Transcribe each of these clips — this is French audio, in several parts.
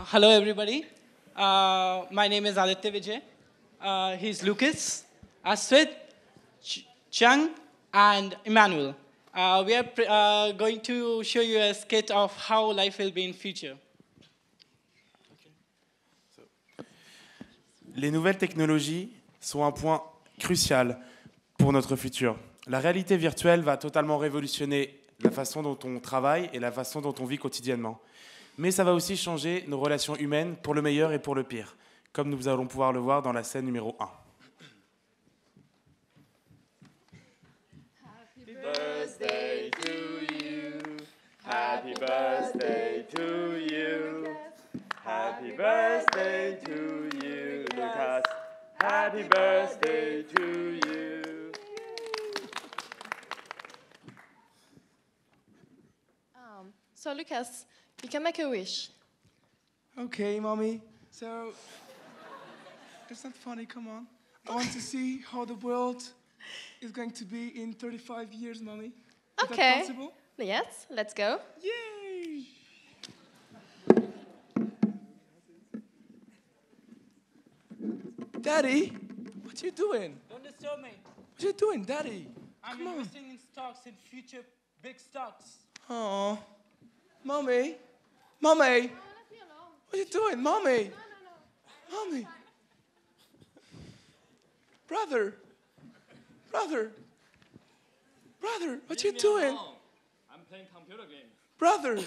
Hello, everybody. My name is Aditya Vijay. He's Lucas, Aswit, Chang, and Emmanuel. We are going to show you a skit of how life will be in future. Les nouvelles technologies sont un point crucial pour notre futur. La réalité virtuelle va totalement révolutionner la façon dont on travaille et la façon dont on vit quotidiennement. Mais ça va aussi changer nos relations humaines pour le meilleur et pour le pire, comme nous allons pouvoir le voir dans la scène numéro 1. Happy birthday to you. Happy birthday to you. Happy birthday to you, Lucas. Happy birthday to you. So Lucas, you can make a wish. Okay, mommy. So, it's not funny, come on. I want to see how the world is going to be in 35 years, mommy. Is Okay. that possible? Yes, let's go. Yay! Daddy, what you doing? Don't disturb me. What you doing, Daddy? I'm Come on. investing in stocks, in future big stocks. Oh, mommy, mommy, what you doing, mommy? Mommy, brother, brother, brother, what you doing, I'm playing computer game. brother?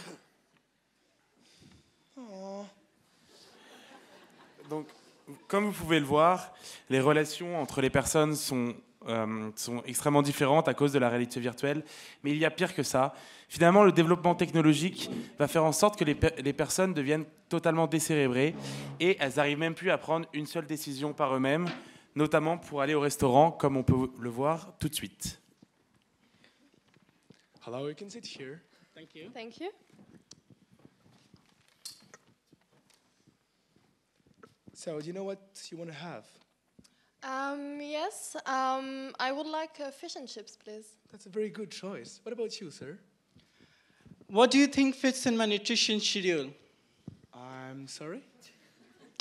Oh. Donc, comme vous pouvez le voir, les relations entre les personnes sont extrêmement différentes à cause de la réalité virtuelle. Mais il y a pire que ça. Finalement, le développement technologique va faire en sorte que les personnes deviennent totalement décérébrées et elles n'arrivent même plus à prendre une seule décision par eux-mêmes, notamment pour aller au restaurant, comme on peut le voir tout de suite. Hello, you can sit here. Thank you. Thank you. So, do you know what you want to have? Yes, I would like fish and chips, please. That's a very good choice. What about you, sir? What do you think fits in my nutrition schedule? I'm sorry?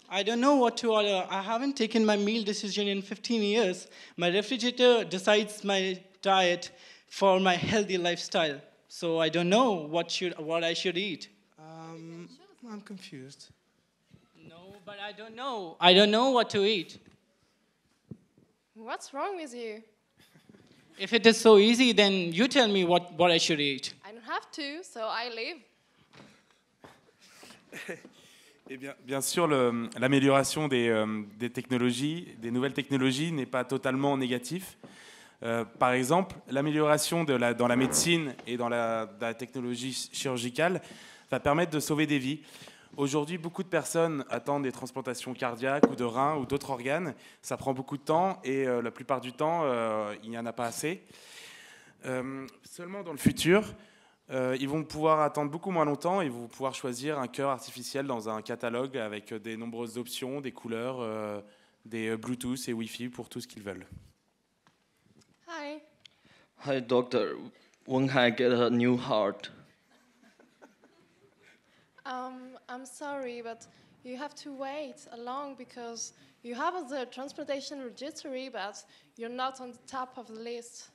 I don't know what to order. I haven't taken my meal decision in 15 years. My refrigerator decides my diet for my healthy lifestyle. So I don't know what I should eat. I'm confused. No, but I don't know. I don't know what to eat. What's wrong with you? If it is so easy, then you tell me what I should eat. I don't have to, so I leave. Eh bien sûr, l'amélioration des technologies, des nouvelles technologies n'est pas totalement négatif. Par exemple, l'amélioration dans la médecine et dans la technologie chirurgicale va permettre de sauver des vies. Aujourd'hui, beaucoup de personnes attendent des transplantations cardiaques ou de reins ou d'autres organes. Ça prend beaucoup de temps et la plupart du temps, il n'y en a pas assez. Seulement dans le futur, ils vont pouvoir attendre beaucoup moins longtemps et vont pouvoir choisir un cœur artificiel dans un catalogue avec des nombreuses options, des couleurs, des Bluetooth et Wi-Fi pour tout ce qu'ils veulent. Hi. Hi, doctor. When can I get a new heart? I'm sorry, but you have to wait long because you have the transplantation registry, but you're not on the top of the list.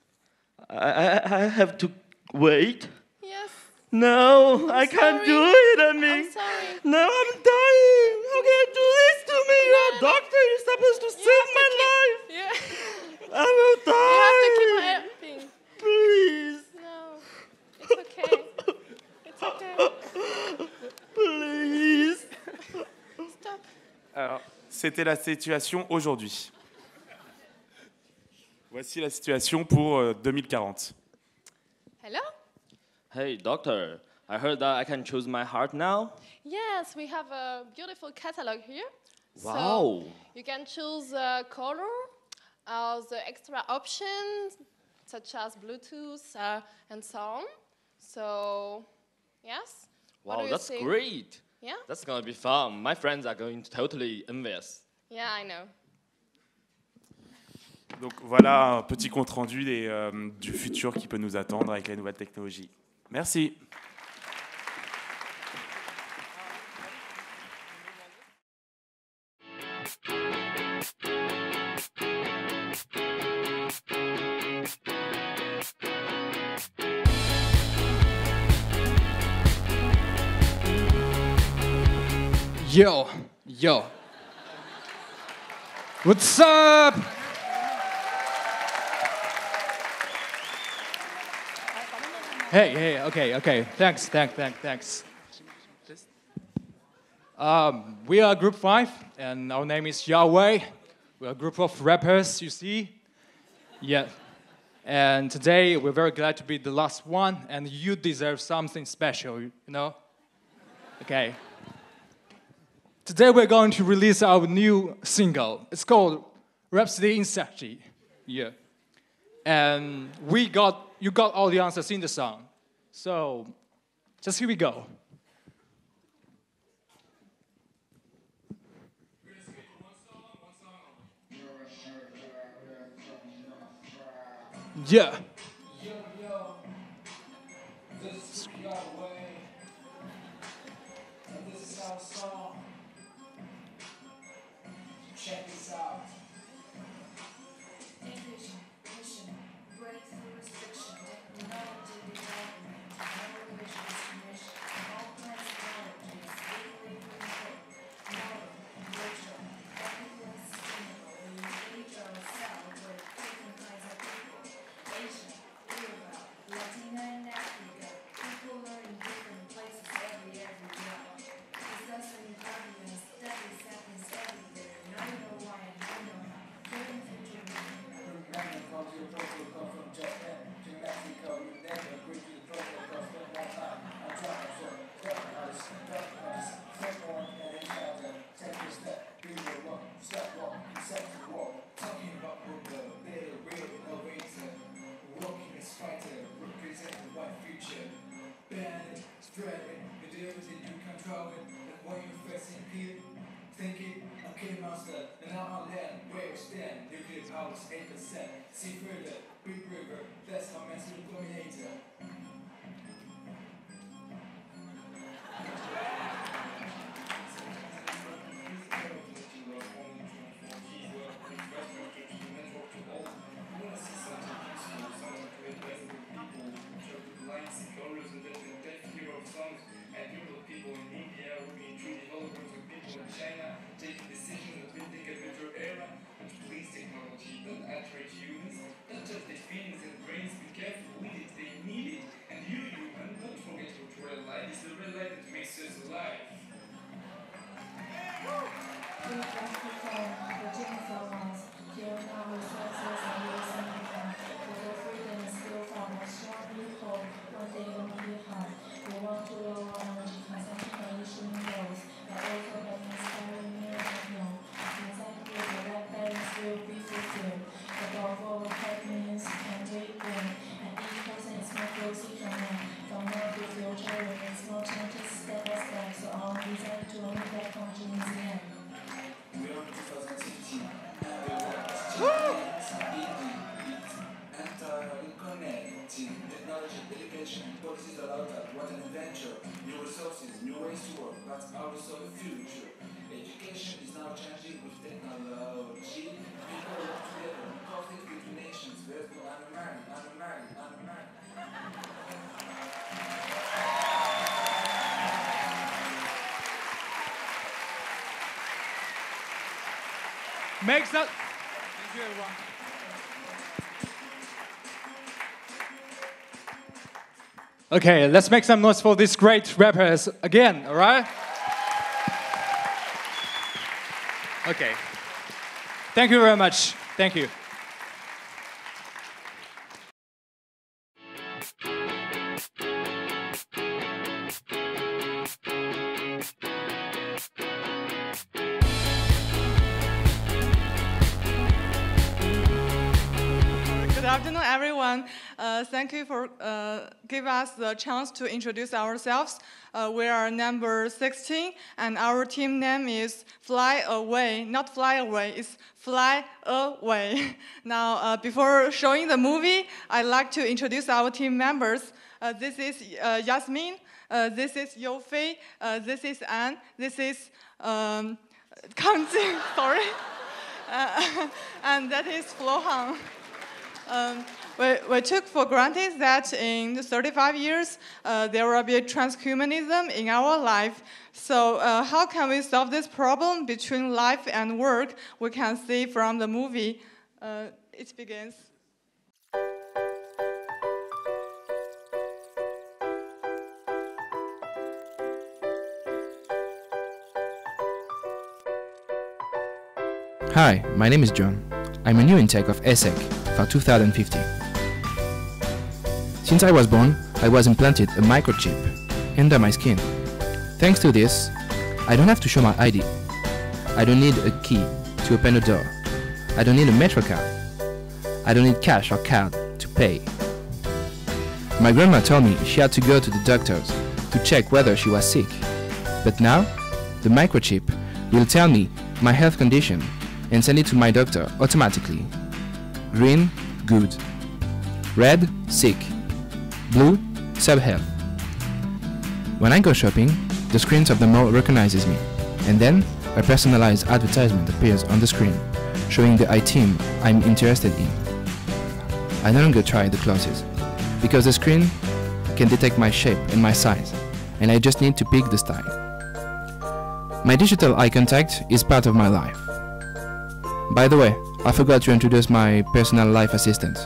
I have to wait? Yes. No, I can't sorry. do it, I mean. I'm sorry. No, I'm dying. How can you do this to me? You're a No. doctor. You're supposed to save my life. Yeah. I will You have to keep die. helping. Please, No, it's okay. It's okay. please. Stop. Alors, c'était la situation aujourd'hui. Voici la situation pour 2040. Hello? Hey, doctor. I heard that I can choose my heart now. Yes, we have a beautiful catalog here. Wow. So you can choose color, the extra options such as Bluetooth and so on. So, yes. What Wow, do you that's think? great. Yeah? That's gonna be fun. My friends are going to totally envious. Yeah, I know. Donc voilà un petit compte-rendu du futur qui peut nous attendre avec les nouvelles technologies. Merci. Yo, yo. What's up? Hey, okay. Thanks. We are Group 5, and our name is Yahweh. We're a group of rappers, you see. Yeah. And today, we're very glad to be the last one, and you deserve something special, you know? Okay. Today, we're going to release our new single. It's called Rhapsody in Sexy. Yeah. And you got all the answers in the song. So, just here we go. Yeah. Yo, this is Yahweh, and this is our song. Check this out. Envision, mission, breakthrough restriction, technology development, no vision discrimination, all kinds of technologies, legally controlled, modern, virtual, ethical and sustainable. We engage ourselves with different kinds of people. Asian, Yoruba, Latina and Africa. People learn in different places every year. Discussing arguments, studies happens everywhere. Now you know why and you know how. Getting future See further, Big River, that's our massive dominator. Makes up. Okay, let's make some noise for these great rappers again, all right? Okay. Thank you very much. Thank you. afternoon, everyone. Thank you for giving us the chance to introduce ourselves. We are number 16, and our team name is Fly Away. Not Fly Away, it's Fly Away. Now, before showing the movie, I'd like to introduce our team members. This is Yasmin. This is Yo Fei. This is Anne. This is Kang Jing. Sorry. And that is Flo Han. We took for granted that in the 35 years, there will be transhumanism in our life. So how can we solve this problem between life and work? We can see from the movie. It begins. Hi, my name is John. I'm a new intake of ESSEC for 2015. Since I was born, I was implanted a microchip under my skin. Thanks to this, I don't have to show my ID. I don't need a key to open a door. I don't need a metro card. I don't need cash or card to pay. My grandma told me she had to go to the doctors to check whether she was sick. But now, the microchip will tell me my health condition and send it to my doctor automatically. Green, good. Red, sick. Blue, sub-health. When I go shopping, the screens of the mall recognizes me, and then a personalized advertisement appears on the screen, showing the item I'm interested in. I no longer try the clothes, because the screen can detect my shape and my size, and I just need to pick the style. My digital eye contact is part of my life. By the way, I forgot to introduce my personal life assistant.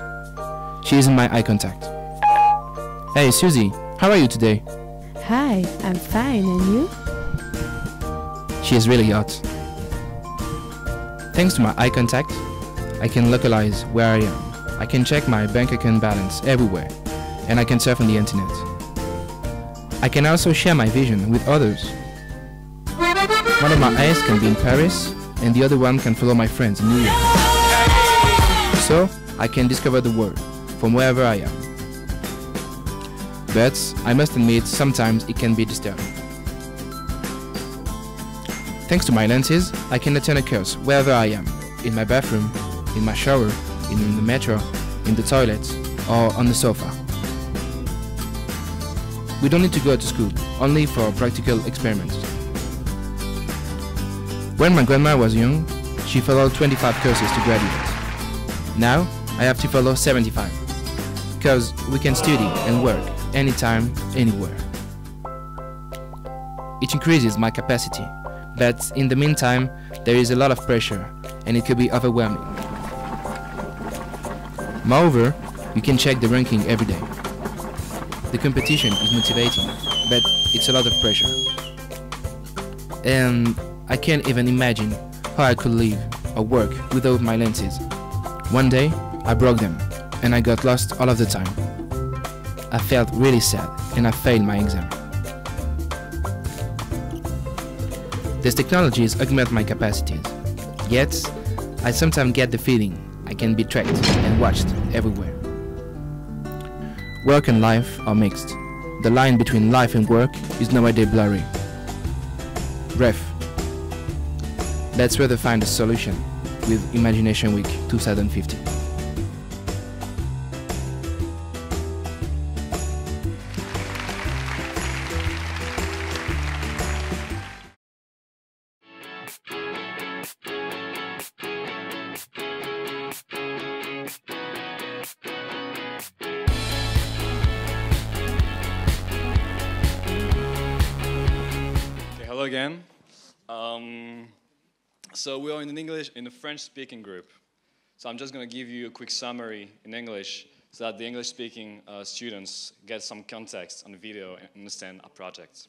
She is in my eye contact. Hey Susie, how are you today? Hi, I'm fine, and you? She is really hot. Thanks to my eye contact, I can localize where I am. I can check my bank account balance everywhere, and I can surf on the internet. I can also share my vision with others. One of my eyes can be in Paris, and the other one can follow my friends in New York. So, I can discover the world from wherever I am. But, I must admit, sometimes it can be disturbing. Thanks to my lenses, I can attend a course wherever I am, in my bathroom, in my shower, in the metro, in the toilet, or on the sofa. We don't need to go to school, only for practical experiments. When my grandma was young, she followed 25 courses to graduate. Now, I have to follow 75, because we can study and work anytime, anywhere. It increases my capacity, but in the meantime, there is a lot of pressure, and it could be overwhelming. Moreover, you can check the ranking every day. The competition is motivating, but it's a lot of pressure. And I can't even imagine how I could live or work without my lenses. One day, I broke them, and I got lost all of the time. I felt really sad, and I failed my exam. These technologies augment my capacities, yet I sometimes get the feeling I can be tracked and watched everywhere. Work and life are mixed. The line between life and work is nowadays blurry. Bref, let's rather find a solution with Imagination Week 2015. Hello again. So we are in English in the French-speaking group. So I'm just going to give you a quick summary in English so that the English-speaking students get some context on the video and understand our project.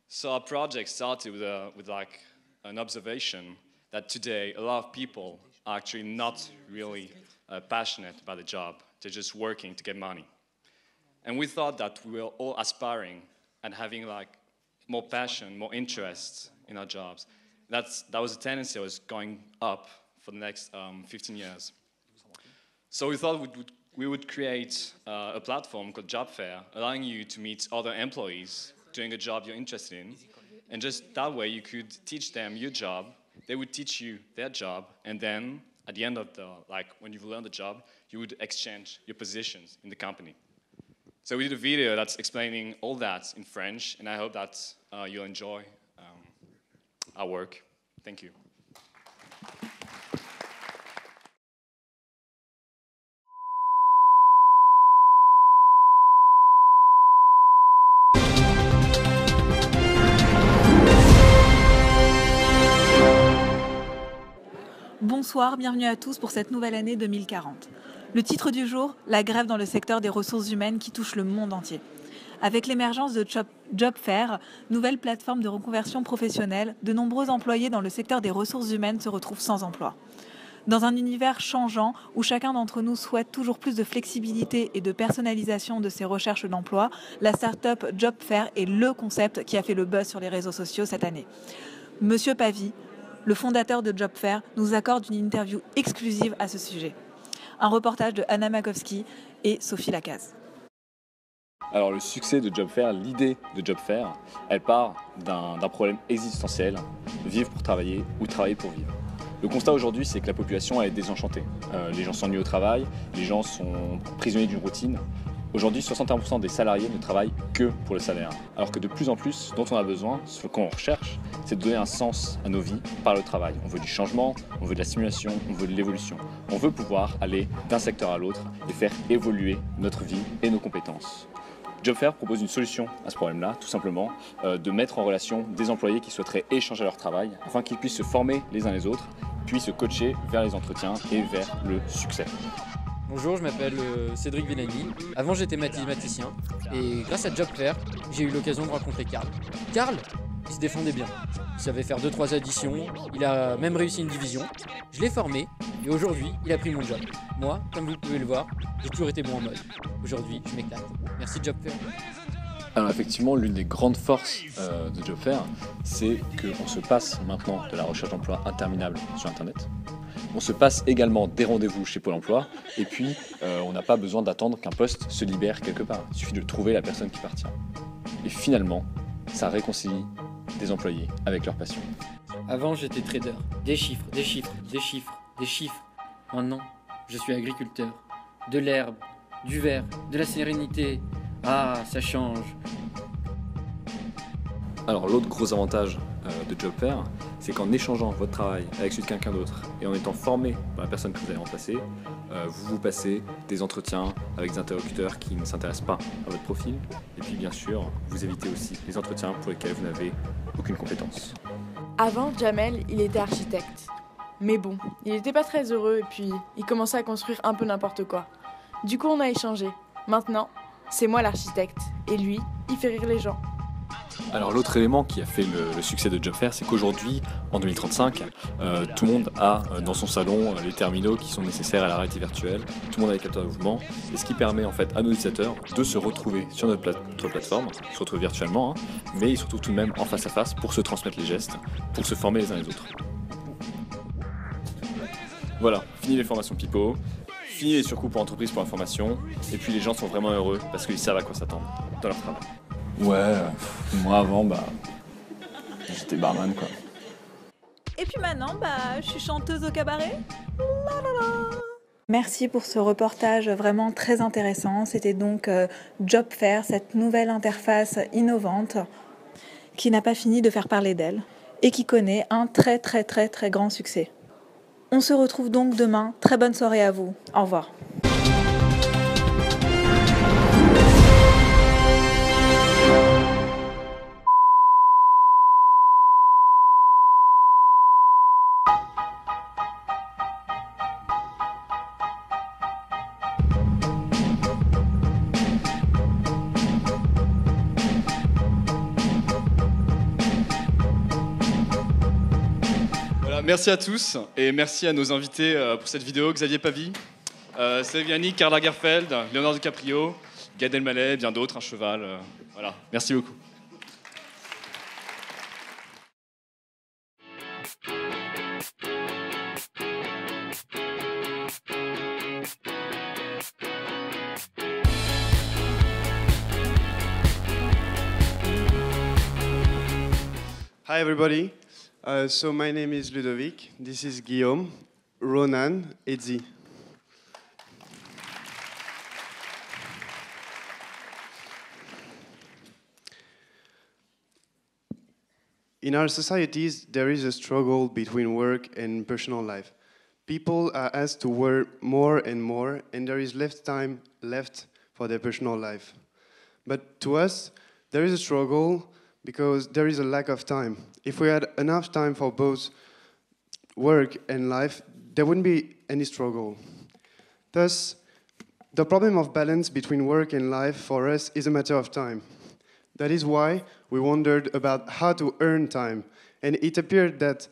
So our project started with like an observation that today a lot of people are actually not really passionate about the job. They're just working to get money. And we thought that we were all aspiring and having like more passion, more interest in our jobs. That was a tendency that was going up for the next 15 years. So we thought we would create a platform called Job Fair, allowing you to meet other employees doing a job you're interested in. And just that way you could teach them your job, they would teach you their job, and then at the end of when you've learned the job, you would exchange your positions in the company. So we did a video that's explaining all that in French, and I hope that you'll enjoy our work. Thank you. Bonsoir, bienvenue à tous pour cette nouvelle année 2040. Le titre du jour, la grève dans le secteur des ressources humaines qui touche le monde entier. Avec l'émergence de Job Fair, nouvelle plateforme de reconversion professionnelle, de nombreux employés dans le secteur des ressources humaines se retrouvent sans emploi. Dans un univers changeant où chacun d'entre nous souhaite toujours plus de flexibilité et de personnalisation de ses recherches d'emploi, la start-up Job Fair est le concept qui a fait le buzz sur les réseaux sociaux cette année. Monsieur Pavie, le fondateur de Job Fair, nous accorde une interview exclusive à ce sujet. Un reportage de Anna Makowski et Sophie Lacaze. Alors le succès de Job Fair, l'idée de Job Fair, elle part d'un problème existentiel, vivre pour travailler ou travailler pour vivre. Le constat aujourd'hui, c'est que la population est désenchantée. Les gens s'ennuient au travail, les gens sont prisonniers d'une routine. Aujourd'hui, 61% des salariés ne travaillent que pour le salaire. Alors que de plus en plus, ce dont on a besoin, ce qu'on recherche, c'est de donner un sens à nos vies par le travail. On veut du changement, on veut de la stimulation, on veut de l'évolution. On veut pouvoir aller d'un secteur à l'autre et faire évoluer notre vie et nos compétences. Job Fair propose une solution à ce problème-là, tout simplement, de mettre en relation des employés qui souhaiteraient échanger leur travail afin qu'ils puissent se former les uns les autres, puis se coacher vers les entretiens et vers le succès. Bonjour, je m'appelle Cédric Villani. Avant, j'étais mathématicien et grâce à Job Fair, j'ai eu l'occasion de rencontrer Karl. Karl, il se défendait bien. Il savait faire 2-3 additions, il a même réussi une division. Je l'ai formé et aujourd'hui, il a pris mon job. Moi, comme vous pouvez le voir, j'ai toujours été bon en mode. Aujourd'hui, je m'éclate. Merci Job Fair. Alors effectivement, l'une des grandes forces de Job Fair, c'est qu'on se passe maintenant de la recherche d'emploi interminable sur Internet. On se passe également des rendez-vous chez Pôle emploi et puis on n'a pas besoin d'attendre qu'un poste se libère quelque part. Il suffit de trouver la personne qui partira. Et finalement, ça réconcilie des employés avec leur passion. Avant, j'étais trader. Des chiffres, des chiffres, des chiffres, des chiffres. Maintenant, je suis agriculteur. De l'herbe, du vert, de la sérénité. Ah, ça change. Alors l'autre gros avantage de Job Fair, c'est qu'en échangeant votre travail avec celui de quelqu'un d'autre et en étant formé par la personne que vous allez remplacer, vous passez des entretiens avec des interlocuteurs qui ne s'intéressent pas à votre profil. Et puis bien sûr, vous évitez aussi les entretiens pour lesquels vous n'avez aucune compétence. Avant, Jamel, il était architecte. Mais bon, il n'était pas très heureux et puis il commençait à construire un peu n'importe quoi. Du coup, on a échangé. Maintenant, c'est moi l'architecte et lui, il fait rire les gens. Alors l'autre élément qui a fait le succès de Job Fair, c'est qu'aujourd'hui, en 2035, tout le monde a dans son salon les terminaux qui sont nécessaires à la réalité virtuelle, tout le monde a les capteurs de mouvement, et ce qui permet en fait à nos utilisateurs de se retrouver sur notre plateforme, se retrouver virtuellement, mais ils se retrouvent tout de même en face à face pour se transmettre les gestes, pour se former les uns les autres. Voilà, fini les formations pipeau, fini les surcoûts pour entreprises pour la formation, et puis les gens sont vraiment heureux parce qu'ils savent à quoi s'attendre dans leur travail. Ouais, moi avant, j'étais barman quoi. Et puis maintenant, je suis chanteuse au cabaret. Merci pour ce reportage vraiment très intéressant. C'était donc Job Fair, cette nouvelle interface innovante qui n'a pas fini de faire parler d'elle et qui connaît un très très très très grand succès. On se retrouve donc demain. Très bonne soirée à vous. Au revoir. Merci à tous et merci à nos invités pour cette vidéo. Xavier Pavie, Cédric Villani, Karl Lagerfeld, Leonardo DiCaprio, Gad Elmaleh, bien d'autres, un cheval. Voilà, merci beaucoup. Hi everybody. So my name is Ludovic. This is Guillaume, Ronan, Edzi. In our societies, there is a struggle between work and personal life. People are asked to work more and more, and there is less time left for their personal life. But to us, there is a struggle because there is a lack of time. If we had enough time for both work and life, there wouldn't be any struggle. Thus, the problem of balance between work and life for us is a matter of time. That is why we wondered about how to earn time. And it appeared that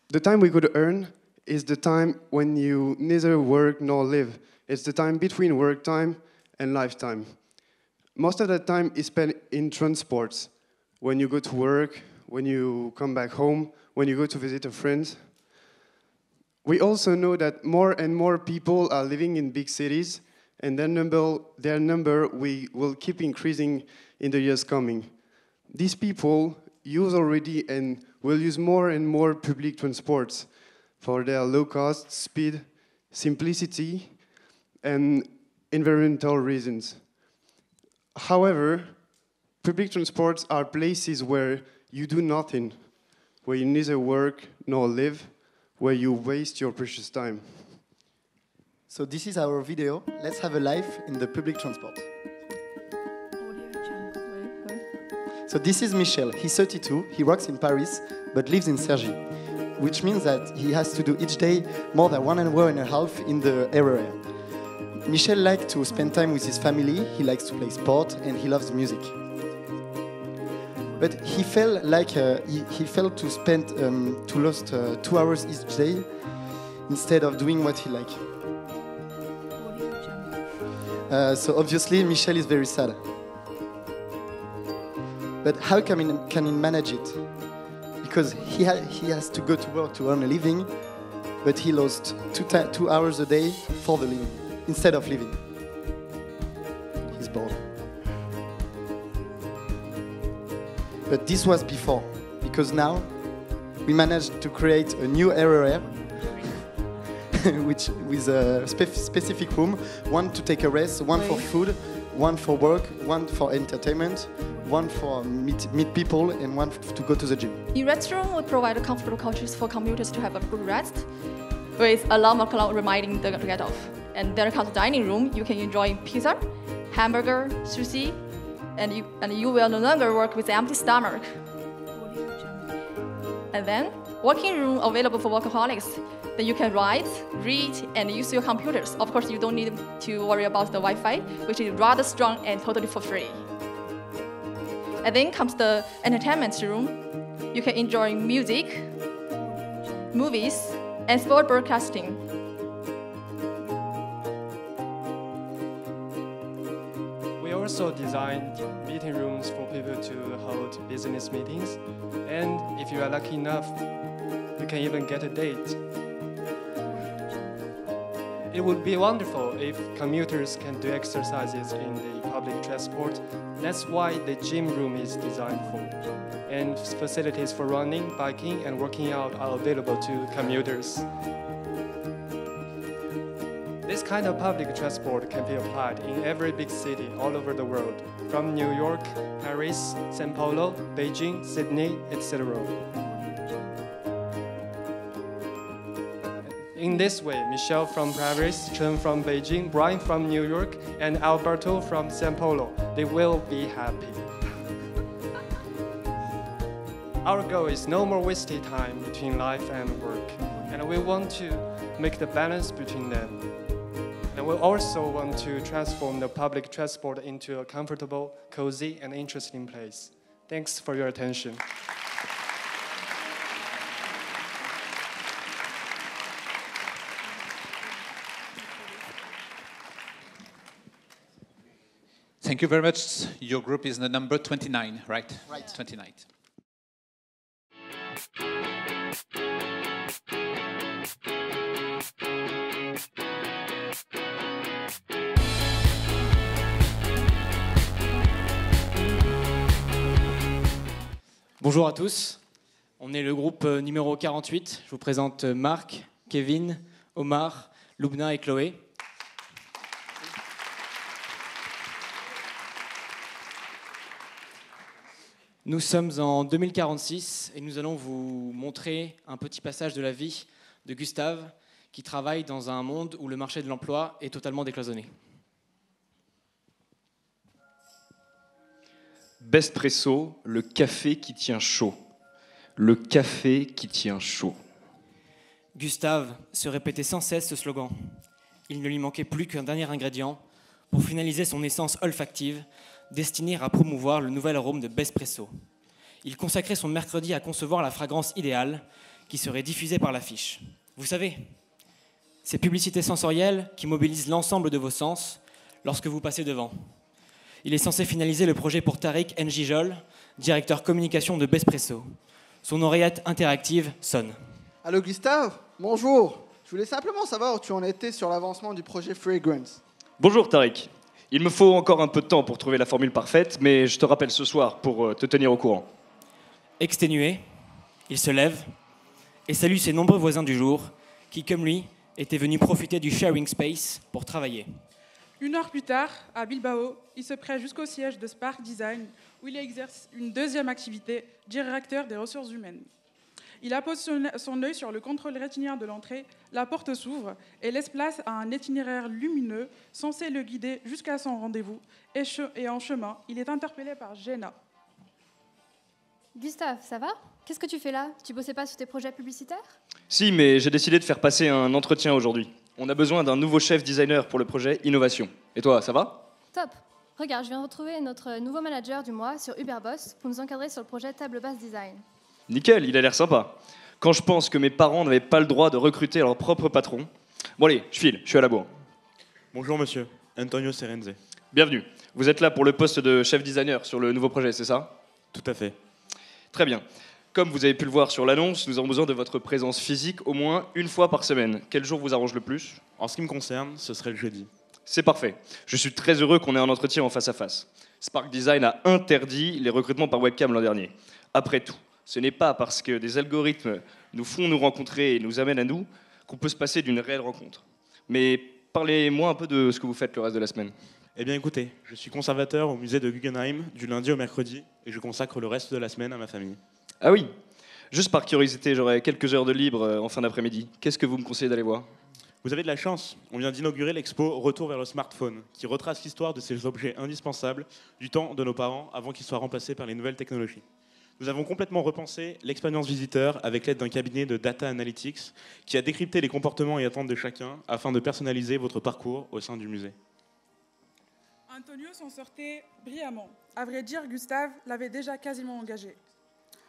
the time we could earn is the time when you neither work nor live. It's the time between work time and lifetime. Most of that time is spent in transports. When you go to work, when you come back home, when you go to visit a friend. We also know that more and more people are living in big cities, and their number will keep increasing in the years coming. These people use already and will use more and more public transports for their low cost, speed, simplicity, and environmental reasons. However, public transports are places where you do nothing, where you neither work nor live, where you waste your precious time. So this is our video. Let's have a life in the public transport. So this is Michel. He's 32. He works in Paris, but lives in Cergy, which means that he has to do each day more than 1.5 hours in the area. Michel likes to spend time with his family. He likes to play sport, and he loves music. But he felt like he felt to spend to lost 2 hours each day instead of doing what he likes. So obviously, Michel is very sad. But how can he manage it? Because he has to go to work to earn a living, but he lost 2 hours a day for the living, instead of living. He's bored. But this was before, because now we managed to create a new area which with a specific room, one to take a rest, one for food, one for work, one for entertainment, one for meet people, and one to go to the gym. The restroom will provide comfortable couches for commuters to have a good rest, with alarm clock reminding them to get off. And then comes the dining room. You can enjoy pizza, hamburger, sushi, and you will no longer work with an empty stomach. And then working room available for workaholics. Then you can write, read, and use your computers. Of course, you don't need to worry about the Wi-Fi, which is rather strong and totally for free. And then comes the entertainment room. You can enjoy music, movies, and sport broadcasting. We also designed meeting rooms for people to hold business meetings. And if you are lucky enough, you can even get a date. It would be wonderful if commuters can do exercises in the public transport. That's why the gym room is designed for. And facilities for running, biking, and working out are available to commuters. This kind of public transport can be applied in every big city all over the world, from New York, Paris, São Paulo, Beijing, Sydney, etc. In this way, Michel from Paris, Chen from Beijing, Brian from New York, and Alberto from São Paulo, they will be happy. Our goal is no more wasted time between life and work, and we want to make the balance between them. And we also want to transform the public transport into a comfortable, cozy, and interesting place. Thanks for your attention. Thank you very much. Your group is the number 29, right? Right. 29. Bonjour à tous. On est le groupe numéro 48. Je vous présente Marc, Kevin, Omar, Loubna et Chloé. Nous sommes en 2046 et nous allons vous montrer un petit passage de la vie de Gustave qui travaille dans un monde où le marché de l'emploi est totalement décloisonné. Bespresso, le café qui tient chaud. Le café qui tient chaud. Gustave se répétait sans cesse ce slogan. Il ne lui manquait plus qu'un dernier ingrédient pour finaliser son essence olfactive destinée à promouvoir le nouvel arôme de Bespresso. Il consacrait son mercredi à concevoir la fragrance idéale qui serait diffusée par l'affiche. Vous savez, ces publicités sensorielles qui mobilisent l'ensemble de vos sens lorsque vous passez devant. Il est censé finaliser le projet pour Tariq Njijol, directeur communication de Bespresso. Son oreillette interactive sonne. Allô Gustave, bonjour. Je voulais simplement savoir où tu en étais sur l'avancement du projet Fragrance. Bonjour Tariq. Il me faut encore un peu de temps pour trouver la formule parfaite, mais je te rappelle ce soir pour te tenir au courant. Exténué, il se lève et salue ses nombreux voisins du jour qui, comme lui, étaient venus profiter du sharing space pour travailler. 1 heure plus tard, à Bilbao, il se prête jusqu'au siège de Spark Design, où il exerce une deuxième activité, directeur des ressources humaines. Il appose son œil sur le contrôle rétinien de l'entrée, la porte s'ouvre et laisse place à un itinéraire lumineux censé le guider jusqu'à son rendez-vous. Et en chemin, il est interpellé par Jenna. Gustave, ça va? Qu'est-ce que tu fais là? Tu bossais pas sur tes projets publicitaires? Si, mais j'ai décidé de faire passer un entretien aujourd'hui. On a besoin d'un nouveau chef designer pour le projet Innovation. Et toi, ça va? Top! Regarde, je viens de retrouver notre nouveau manager du mois sur Uberboss pour nous encadrer sur le projet Table Basse Design. Nickel, il a l'air sympa. Quand je pense que mes parents n'avaient pas le droit de recruter leur propre patron. Bon allez, je file, je suis à la bourre. Bonjour monsieur, Antonio Serenze. Bienvenue. Vous êtes là pour le poste de chef designer sur le nouveau projet, c'est ça? Tout à fait. Très bien. Comme vous avez pu le voir sur l'annonce, nous avons besoin de votre présence physique au moins une fois par semaine. Quel jour vous arrange le plus? En ce qui me concerne, ce serait le jeudi. C'est parfait. Je suis très heureux qu'on ait un entretien en face à face. Spark Design a interdit les recrutements par webcam l'an dernier. Après tout, ce n'est pas parce que des algorithmes nous font nous rencontrer et nous amènent à nous qu'on peut se passer d'une réelle rencontre. Mais parlez-moi un peu de ce que vous faites le reste de la semaine. Eh bien écoutez, je suis conservateur au musée de Guggenheim du lundi au mercredi et je consacre le reste de la semaine à ma famille. Ah oui, juste par curiosité, j'aurai quelques heures de libre en fin d'après-midi. Qu'est-ce que vous me conseillez d'aller voir? Vous avez de la chance, on vient d'inaugurer l'expo Retour vers le smartphone, qui retrace l'histoire de ces objets indispensables du temps de nos parents avant qu'ils soient remplacés par les nouvelles technologies. Nous avons complètement repensé l'expérience visiteur avec l'aide d'un cabinet de data analytics qui a décrypté les comportements et attentes de chacun afin de personnaliser votre parcours au sein du musée. Antonio s'en sortait brillamment. À vrai dire, Gustave l'avait déjà quasiment engagé.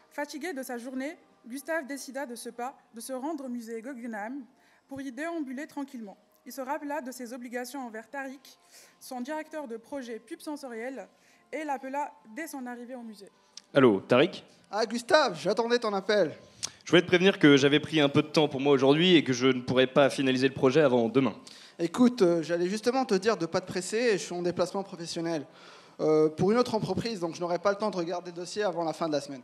Fatigué de sa journée, Gustave décida de se rendre au musée Guggenheim pour y déambuler tranquillement. Il se rappela de ses obligations envers Tariq, son directeur de projet pub sensoriel, et l'appela dès son arrivée au musée. Allô, Tariq? Ah Gustave, j'attendais ton appel. Je voulais te prévenir que j'avais pris un peu de temps pour moi aujourd'hui et que je ne pourrais pas finaliser le projet avant demain. Écoute, j'allais justement te dire de pas te presser, je suis en déplacement professionnel. Pour une autre entreprise, donc je n'aurai pas le temps de regarder le dossier avant la fin de la semaine.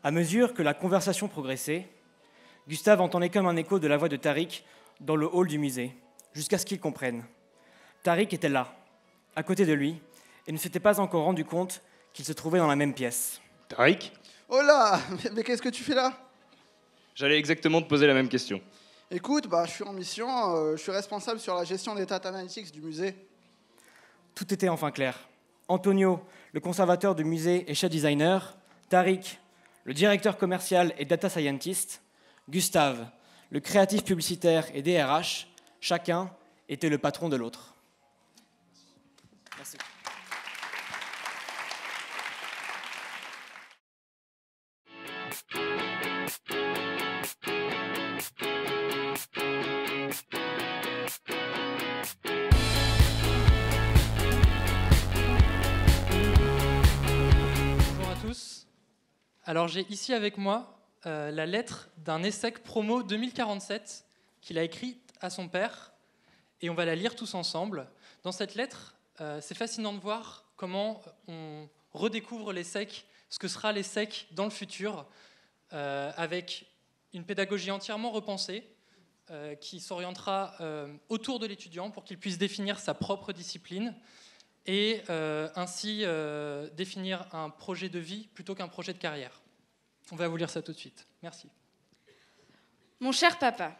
À mesure que la conversation progressait, Gustave entendait comme un écho de la voix de Tariq dans le hall du musée, jusqu'à ce qu'il comprenne. Tariq était là, à côté de lui, et ne s'était pas encore rendu compte qu'il se trouvait dans la même pièce. Tariq? Oh là, mais qu'est-ce que tu fais là? J'allais exactement te poser la même question. Écoute, je suis en mission, je suis responsable sur la gestion des data analytics du musée. Tout était enfin clair. Antonio, le conservateur du musée et chef designer, Tariq, le directeur commercial et data scientist, Gustave, le créatif publicitaire et DRH, chacun était le patron de l'autre. Merci. Bonjour à tous. Alors j'ai ici avec moi la lettre d'un ESSEC promo 2047 qu'il a écrite à son père et on va la lire tous ensemble. Dans cette lettre, c'est fascinant de voir comment on redécouvre l'ESSEC, ce que sera l'ESSEC dans le futur, avec une pédagogie entièrement repensée qui s'orientera autour de l'étudiant pour qu'il puisse définir sa propre discipline et ainsi définir un projet de vie plutôt qu'un projet de carrière. On va vous lire ça tout de suite. Merci. Mon cher papa,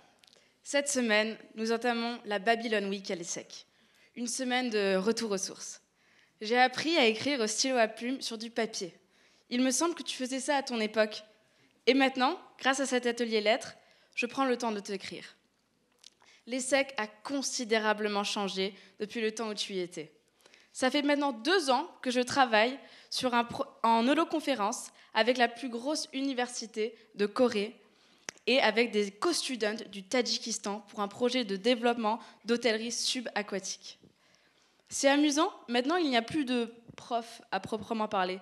cette semaine, nous entamons la Babylon Week à l'ESSEC. Une semaine de retour aux sources. J'ai appris à écrire au stylo à plume sur du papier. Il me semble que tu faisais ça à ton époque. Et maintenant, grâce à cet atelier lettres, je prends le temps de t'écrire. L'ESSEC a considérablement changé depuis le temps où tu y étais. Ça fait maintenant 2 ans que je travaille en holoconférence avec la plus grosse université de Corée et avec des co-students du Tadjikistan pour un projet de développement d'hôtellerie subaquatique. C'est amusant, maintenant il n'y a plus de profs à proprement parler.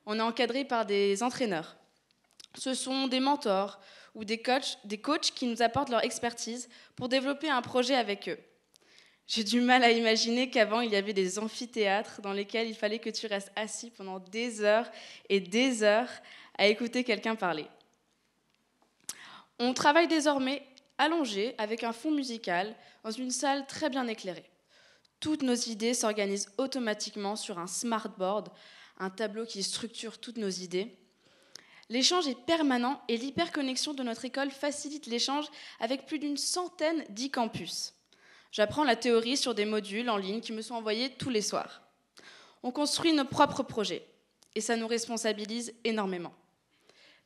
On est encadré par des entraîneurs. Ce sont des mentors ou des coachs qui nous apportent leur expertise pour développer un projet avec eux. J'ai du mal à imaginer qu'avant, il y avait des amphithéâtres dans lesquels il fallait que tu restes assis pendant des heures et des heures à écouter quelqu'un parler. On travaille désormais allongé avec un fond musical dans une salle très bien éclairée. Toutes nos idées s'organisent automatiquement sur un smartboard, un tableau qui structure toutes nos idées. L'échange est permanent et l'hyperconnexion de notre école facilite l'échange avec plus d'une centaine d'e-campus. J'apprends la théorie sur des modules en ligne qui me sont envoyés tous les soirs. On construit nos propres projets et ça nous responsabilise énormément.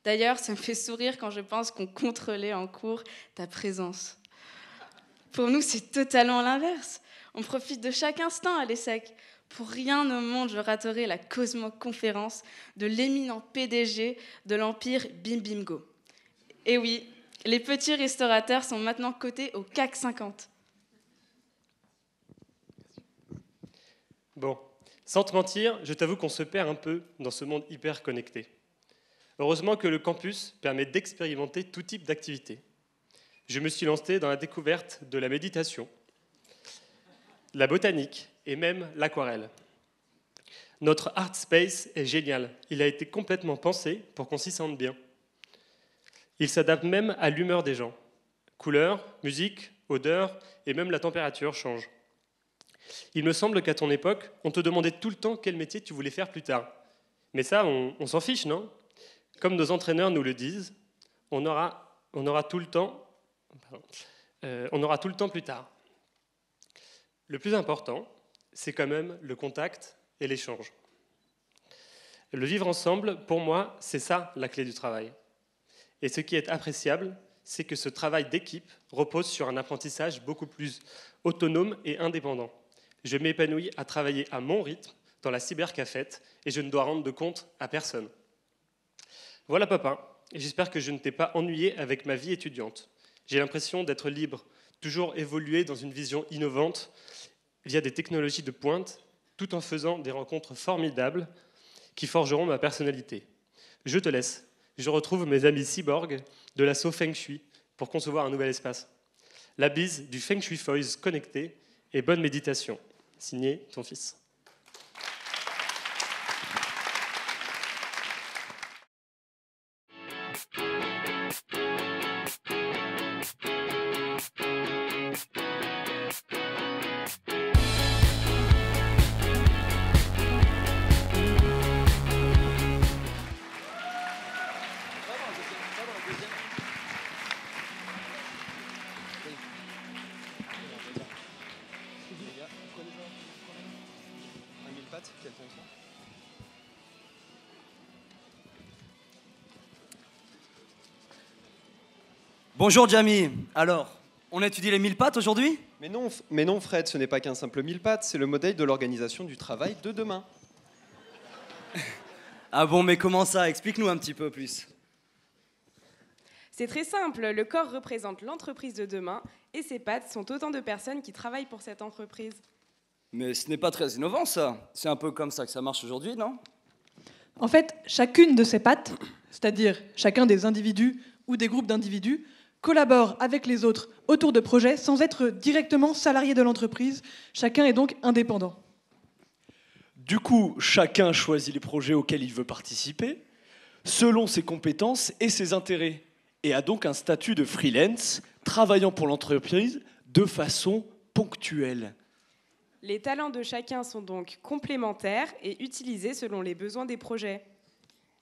D'ailleurs, ça me fait sourire quand je pense qu'on contrôlait en cours ta présence. Pour nous, c'est totalement l'inverse. On profite de chaque instant à l'ESSEC. Pour rien au monde, je raterai la Cosmo-conférence de l'éminent PDG de l'Empire Bim Bim Go. Et oui, les petits restaurateurs sont maintenant cotés au CAC 50. Bon, sans te mentir, je t'avoue qu'on se perd un peu dans ce monde hyper connecté. Heureusement que le campus permet d'expérimenter tout type d'activité. Je me suis lancé dans la découverte de la méditation, la botanique et même l'aquarelle. Notre art space est génial. Il a été complètement pensé pour qu'on s'y sente bien. Il s'adapte même à l'humeur des gens. Couleurs, musique, odeur et même la température changent. Il me semble qu'à ton époque, on te demandait tout le temps quel métier tu voulais faire plus tard. Mais ça, on s'en fiche, non ? Comme nos entraîneurs nous le disent, on aura tout le temps plus tard. Le plus important, c'est quand même le contact et l'échange. Le vivre ensemble, pour moi, c'est ça la clé du travail. Et ce qui est appréciable, c'est que ce travail d'équipe repose sur un apprentissage beaucoup plus autonome et indépendant. Je m'épanouis à travailler à mon rythme dans la cybercafette et je ne dois rendre de compte à personne. Voilà papa, et j'espère que je ne t'ai pas ennuyé avec ma vie étudiante. J'ai l'impression d'être libre, toujours évoluer dans une vision innovante via des technologies de pointe, tout en faisant des rencontres formidables qui forgeront ma personnalité. Je te laisse. Je retrouve mes amis cyborgs de l'assaut Feng Shui pour concevoir un nouvel espace. La bise du Feng Shui Foys connecté et bonne méditation. Signé ton fils. Bonjour Jamie, alors, on étudie les 1000 pattes aujourd'hui ? Mais non Fred, ce n'est pas qu'un simple 1000 pattes, c'est le modèle de l'organisation du travail de demain. Ah bon, mais comment ça ? Explique-nous un petit peu plus. C'est très simple, le corps représente l'entreprise de demain et ces pattes sont autant de personnes qui travaillent pour cette entreprise. Mais ce n'est pas très innovant ça, c'est un peu comme ça que ça marche aujourd'hui, non ? En fait, chacune de ces pattes, c'est-à-dire chacun des individus ou des groupes d'individus, collabore avec les autres autour de projets sans être directement salarié de l'entreprise. Chacun est donc indépendant. Du coup, chacun choisit les projets auxquels il veut participer. selon ses compétences et ses intérêts, et a donc un statut de freelance, travaillant pour l'entreprise de façon ponctuelle. Les talents de chacun sont donc complémentaires et utilisés selon les besoins des projets.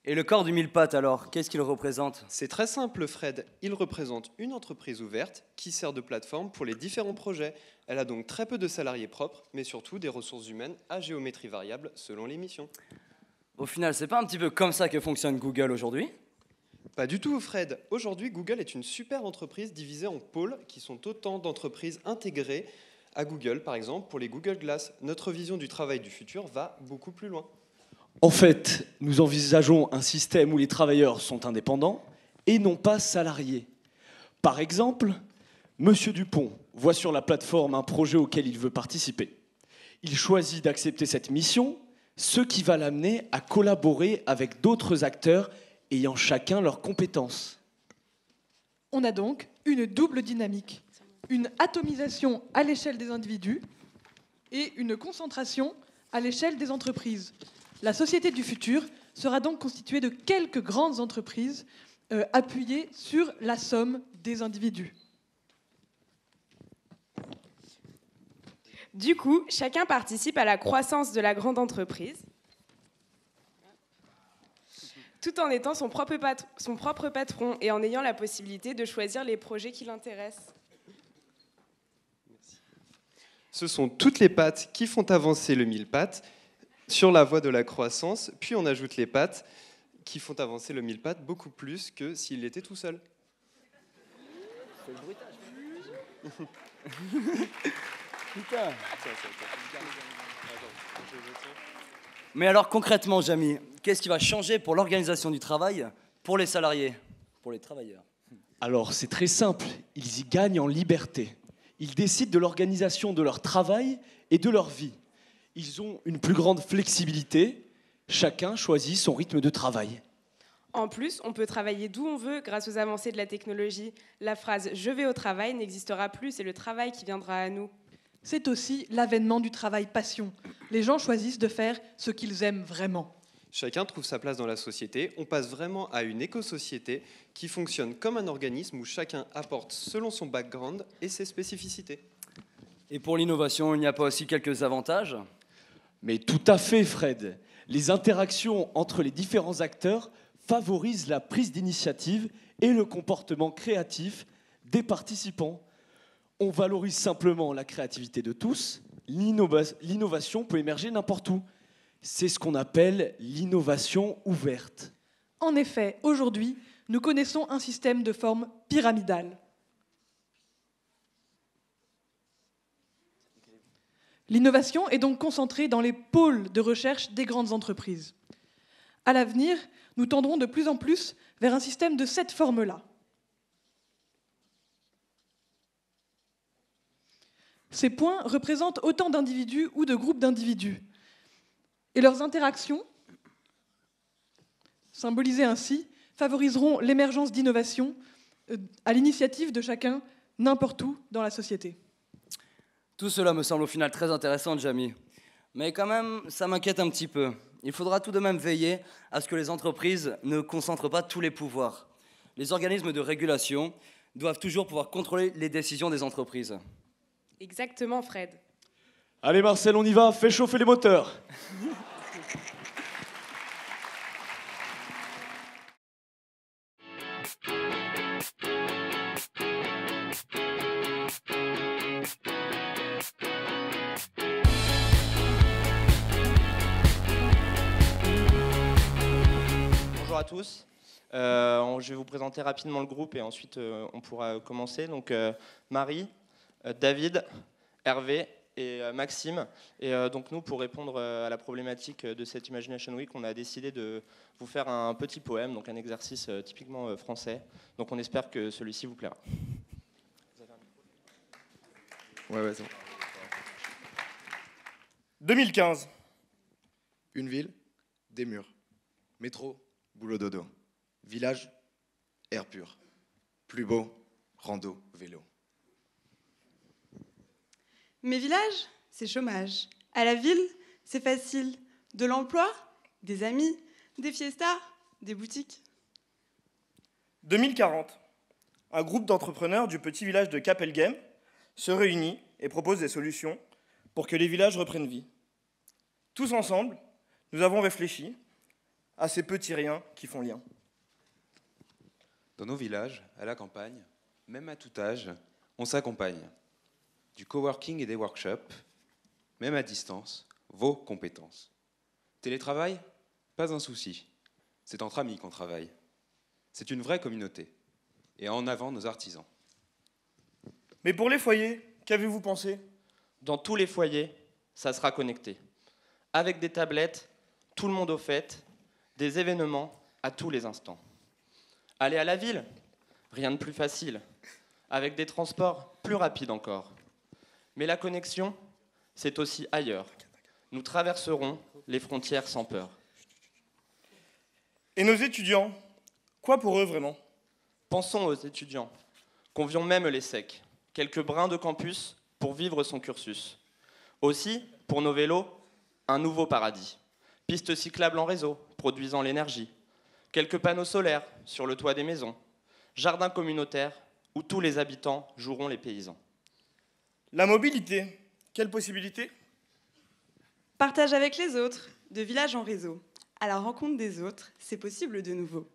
Et le corps du mille pattes alors, qu'est-ce qu'il représente? C'est très simple, Fred. Il représente une entreprise ouverte qui sert de plateforme pour les différents projets. Elle a donc très peu de salariés propres, mais surtout des ressources humaines à géométrie variable selon les missions. Au final, c'est pas un petit peu comme ça que fonctionne Google aujourd'hui? Pas du tout, Fred. Aujourd'hui, Google est une super entreprise divisée en pôles qui sont autant d'entreprises intégrées à Google, par exemple, pour les Google Glass. Notre vision du travail du futur va beaucoup plus loin. En fait, nous envisageons un système où les travailleurs sont indépendants et non pas salariés. Par exemple, Monsieur Dupont voit sur la plateforme un projet auquel il veut participer. Il choisit d'accepter cette mission, ce qui va l'amener à collaborer avec d'autres acteurs ayant chacun leurs compétences. On a donc une double dynamique, une atomisation à l'échelle des individus et une concentration à l'échelle des entreprises. La société du futur sera donc constituée de quelques grandes entreprises appuyées sur la somme des individus. Du coup, chacun participe à la croissance de la grande entreprise, tout en étant son propre patron et en ayant la possibilité de choisir les projets qui l'intéressent. Ce sont toutes les pattes qui font avancer le mille pattes sur la voie de la croissance, puis on ajoute les pattes qui font avancer le mille pattes beaucoup plus que s'il était tout seul. C'est le bruitage. Putain. Mais alors concrètement, Jamy, qu'est-ce qui va changer pour l'organisation du travail, pour les salariés, pour les travailleurs? Alors c'est très simple, ils y gagnent en liberté. Ils décident de l'organisation de leur travail et de leur vie. Ils ont une plus grande flexibilité, chacun choisit son rythme de travail. En plus, on peut travailler d'où on veut grâce aux avancées de la technologie. La phrase « je vais au travail » n'existera plus, c'est le travail qui viendra à nous. C'est aussi l'avènement du travail passion. Les gens choisissent de faire ce qu'ils aiment vraiment. Chacun trouve sa place dans la société. On passe vraiment à une éco-société qui fonctionne comme un organisme où chacun apporte selon son background et ses spécificités. Et pour l'innovation, il n'y a pas aussi quelques avantages? Mais tout à fait, Fred. Les interactions entre les différents acteurs favorisent la prise d'initiative et le comportement créatif des participants. On valorise simplement la créativité de tous. L'innovation peut émerger n'importe où. C'est ce qu'on appelle l'innovation ouverte. En effet, aujourd'hui, nous connaissons un système de forme pyramidale. L'innovation est donc concentrée dans les pôles de recherche des grandes entreprises. À l'avenir, nous tendrons de plus en plus vers un système de cette forme-là. Ces points représentent autant d'individus ou de groupes d'individus. Et leurs interactions, symbolisées ainsi, favoriseront l'émergence d'innovations à l'initiative de chacun, n'importe où dans la société. Tout cela me semble au final très intéressant, Jamy. Mais quand même, ça m'inquiète un petit peu. Il faudra tout de même veiller à ce que les entreprises ne concentrent pas tous les pouvoirs. Les organismes de régulation doivent toujours pouvoir contrôler les décisions des entreprises. Exactement, Fred. Allez Marcel, on y va, fais chauffer les moteurs. Bonjour à tous. Je vais vous présenter rapidement le groupe et ensuite on pourra commencer. Donc Marie, David, Hervé et Maxime. Et donc nous, pour répondre à la problématique de cette Imagination Week, on a décidé de vous faire un petit poème, donc un exercice typiquement français. Donc on espère que celui-ci vous plaira. Ouais, c'est bon. 2015. Une ville, des murs. Métro, boulot dodo. Village, air pur. Plus beau, rando, vélo. Mes villages, c'est chômage. À la ville, c'est facile. De l'emploi, des amis, des fiestas, Des boutiques? 2040. Un groupe d'entrepreneurs du petit village de Capelgem se réunit et propose des solutions pour que les villages reprennent vie. Tous ensemble, nous avons réfléchi à ces petits riens qui font lien. Dans nos villages, à la campagne, même à tout âge, on s'accompagne. Du coworking et des workshops, même à distance, vos compétences. Télétravail? Pas un souci. C'est entre amis qu'on travaille. C'est une vraie communauté. Et en avant nos artisans. Mais pour les foyers, qu'avez-vous pensé? Dans tous les foyers, ça sera connecté. Avec des tablettes, tout le monde au fait, des événements à tous les instants. Aller à la ville? Rien de plus facile. Avec des transports plus rapides encore. Mais la connexion, c'est aussi ailleurs. Nous traverserons les frontières sans peur. Et nos étudiants, quoi pour eux vraiment? Pensons aux étudiants. Convions même les secs. Quelques brins de campus pour vivre son cursus. Aussi, pour nos vélos, un nouveau paradis. Pistes cyclables en réseau, produisant l'énergie. Quelques panneaux solaires sur le toit des maisons. Jardins communautaires où tous les habitants joueront les paysans. La mobilité, quelle possibilité? Partage avec les autres, de village en réseau. À la rencontre des autres, c'est possible de nouveau.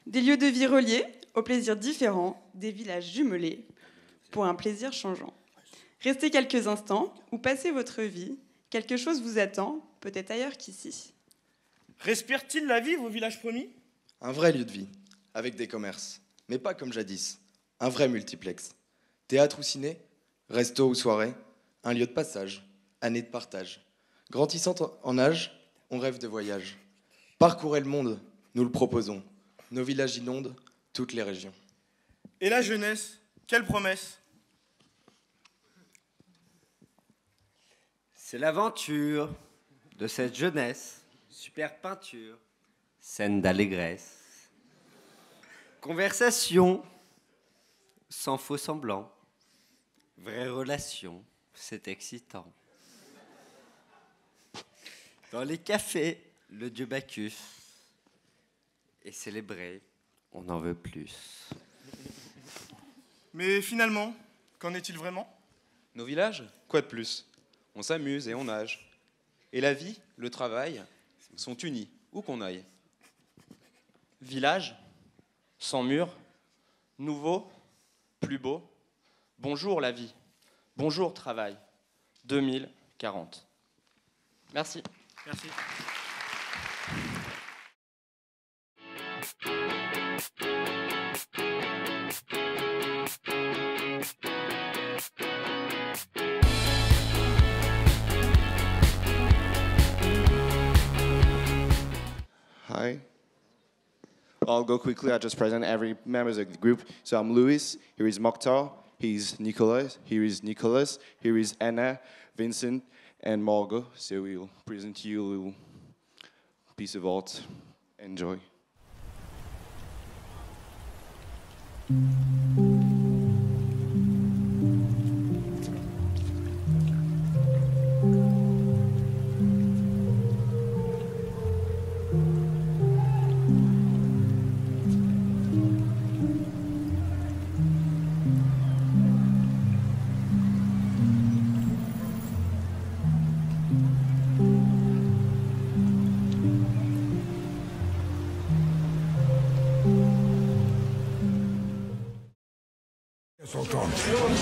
Des lieux de vie reliés, aux plaisirs différents, des villages jumelés, pour un plaisir changeant. Restez quelques instants ou passez votre vie, quelque chose vous attend, peut-être ailleurs qu'ici. Respire-t-il la vie, vos villages promis? Un vrai lieu de vie, avec des commerces, mais pas comme jadis. Un vrai multiplex. Théâtre ou ciné, resto ou soirée, un lieu de passage, année de partage. Grandissant en âge, on rêve de voyage. Parcourez le monde, nous le proposons. Nos villages inondent toutes les régions. Et la jeunesse, quelle promesse? C'est l'aventure de cette jeunesse, super peinture, scène d'allégresse, conversation sans faux semblant, vraie relation, c'est excitant. Dans les cafés, le dieu Bacchus est célébré, on en veut plus. Mais finalement, qu'en est-il vraiment? Nos villages, quoi de plus? On s'amuse et on nage. Et la vie, le travail, sont unis, où qu'on aille. Village, sans mur, nouveau, plus beau. Bonjour la vie, bonjour travail, 2040. Merci. Merci. Hi. I'll go quickly. I just present every members of the group. So I'm Luis. Here is Mokhtar. He's Nicholas. Here is Nicholas. Here is Anna, Vincent, and Margot. So we'll present you a little piece of art. Enjoy.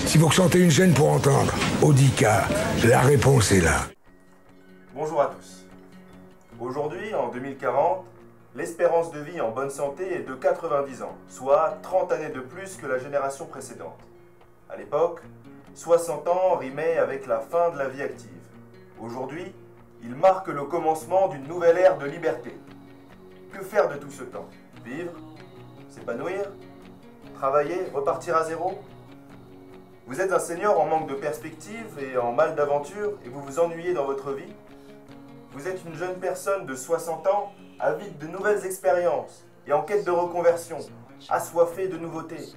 Si vous ressentez une gêne pour entendre, Audica, la réponse est là. Bonjour à tous. Aujourd'hui, en 2040, l'espérance de vie en bonne santé est de 90 ans, soit 30 années de plus que la génération précédente. À l'époque, 60 ans rimait avec la fin de la vie active. Aujourd'hui, il marque le commencement d'une nouvelle ère de liberté. Que faire de tout ce temps? Vivre? S'épanouir? Travailler? Repartir à zéro? Vous êtes un senior en manque de perspective et en mal d'aventure et vous vous ennuyez dans votre vie? Vous êtes une jeune personne de 60 ans, avide de nouvelles expériences et en quête de reconversion, assoiffée de nouveautés.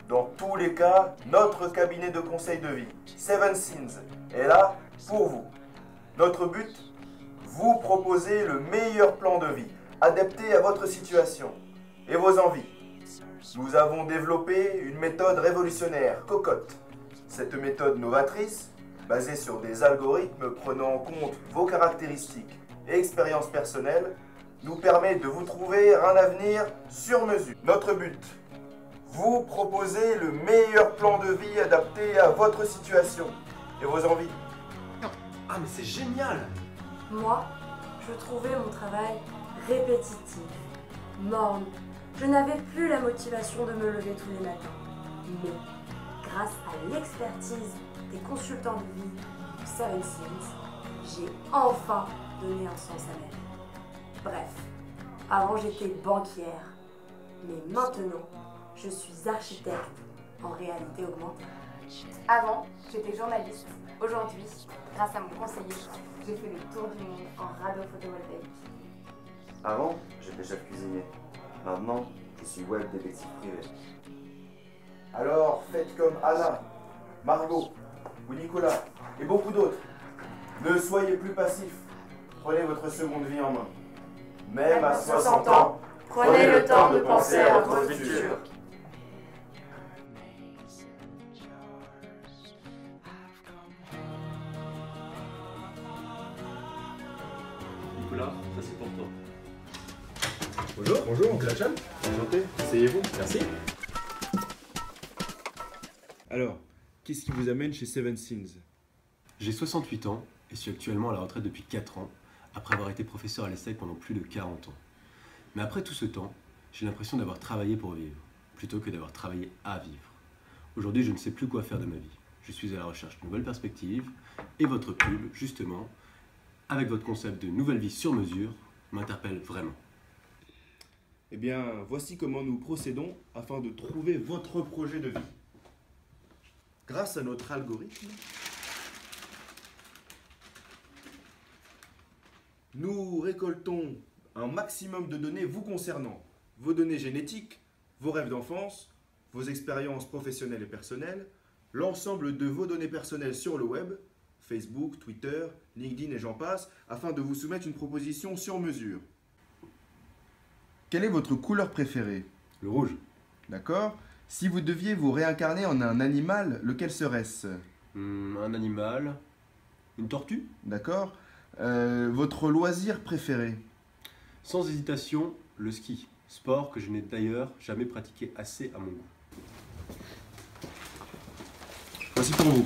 Dans tous les cas, notre cabinet de conseil de vie, Seven Sins, est là pour vous. Notre but, vous proposer le meilleur plan de vie, adaptées à votre situation et vos envies. Nous avons développé une méthode révolutionnaire, Cocotte. Cette méthode novatrice, basée sur des algorithmes prenant en compte vos caractéristiques et expériences personnelles, nous permet de vous trouver un avenir sur mesure. Notre but, vous proposer le meilleur plan de vie adapté à votre situation et vos envies. Ah mais c'est génial! Moi, je trouvais mon travail répétitif, morne. Je n'avais plus la motivation de me lever tous les matins. Mais, grâce à l'expertise des consultants de vie de Seven Sins, j'ai enfin donné un sens à ma vie. Bref, avant j'étais banquière, mais maintenant, je suis architecte en réalité augmentée. Avant, j'étais journaliste. Aujourd'hui, grâce à mon conseiller, j'ai fait le tour du monde en radeau photovoltaïque. Avant, j'étais chef cuisinier. Maintenant, je suis web détective privé. Alors faites comme Anna, Margot ou Nicolas et beaucoup d'autres. Ne soyez plus passifs. Prenez votre seconde vie en main. Même à 60 ans, prenez le temps de penser à votre futur. Nicolas, ça c'est pour toi. Bonjour, oncle Hacham. Enchanté, asseyez-vous. Merci. Alors, qu'est-ce qui vous amène chez Seven Sins? J'ai 68 ans et suis actuellement à la retraite depuis 4 ans, après avoir été professeur à l'ESSEC pendant plus de 40 ans. Mais après tout ce temps, j'ai l'impression d'avoir travaillé pour vivre, plutôt que d'avoir travaillé à vivre. Aujourd'hui, je ne sais plus quoi faire de ma vie. Je suis à la recherche de nouvelles perspectives, et votre pub, justement, avec votre concept de nouvelle vie sur mesure, m'interpelle vraiment. Eh bien, voici comment nous procédons afin de trouver votre projet de vie. Grâce à notre algorithme, nous récoltons un maximum de données vous concernant, vos données génétiques, vos rêves d'enfance, vos expériences professionnelles et personnelles, l'ensemble de vos données personnelles sur le web, Facebook, Twitter, LinkedIn et j'en passe, afin de vous soumettre une proposition sur mesure. Quelle est votre couleur préférée? Le rouge. D'accord. Si vous deviez vous réincarner en un animal, lequel serait-ce? Un animal. Une tortue. D'accord. Votre loisir préféré? Sans hésitation, le ski. Sport que je n'ai d'ailleurs jamais pratiqué assez à mon goût. Voici pour vous.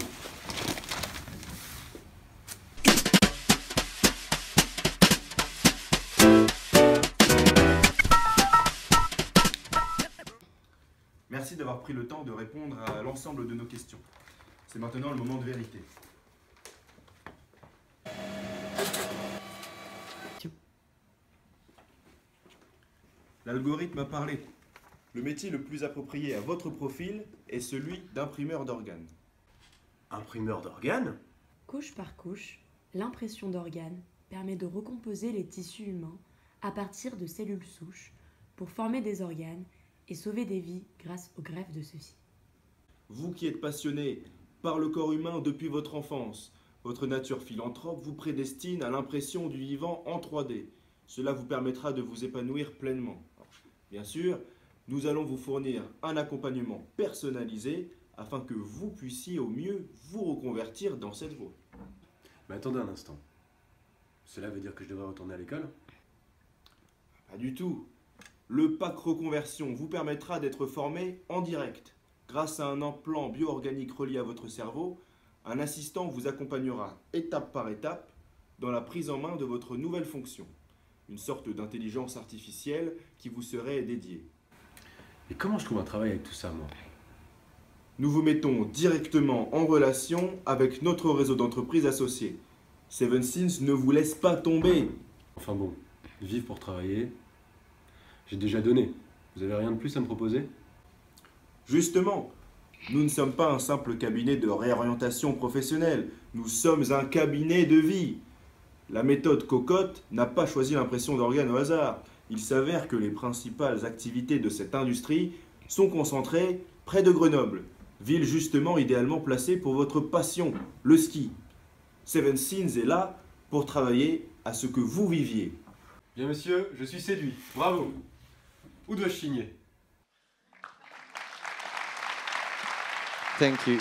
Merci d'avoir pris le temps de répondre à l'ensemble de nos questions. C'est maintenant le moment de vérité. L'algorithme a parlé. Le métier le plus approprié à votre profil est celui d'imprimeur d'organes. Imprimeur d'organes? Couche par couche, l'impression d'organes permet de recomposer les tissus humains à partir de cellules souches pour former des organes et sauver des vies grâce au greffe de ceux-ci. Vous qui êtes passionné par le corps humain depuis votre enfance, votre nature philanthrope vous prédestine à l'impression du vivant en 3D. Cela vous permettra de vous épanouir pleinement. Bien sûr, nous allons vous fournir un accompagnement personnalisé afin que vous puissiez au mieux vous reconvertir dans cette voie. Mais attendez un instant. Cela veut dire que je devrais retourner à l'école? Pas du tout. Le pack reconversion vous permettra d'être formé en direct. Grâce à un implant bio-organique relié à votre cerveau, un assistant vous accompagnera étape par étape dans la prise en main de votre nouvelle fonction. Une sorte d'intelligence artificielle qui vous serait dédiée. Et comment je trouve un travail avec tout ça, moi? Nous vous mettons directement en relation avec notre réseau d'entreprises associées. Seven Sins ne vous laisse pas tomber. Enfin bon, vivre pour travailler, j'ai déjà donné. Vous avez rien de plus à me proposer? Justement, nous ne sommes pas un simple cabinet de réorientation professionnelle. Nous sommes un cabinet de vie. La méthode Cocotte n'a pas choisi l'impression d'organes au hasard. Il s'avère que les principales activités de cette industrie sont concentrées près de Grenoble, ville justement idéalement placée pour votre passion, le ski. Seven Sins est là pour travailler à ce que vous viviez. Bien monsieur, je suis séduit. Bravo. Où dois-je signer? Thank you.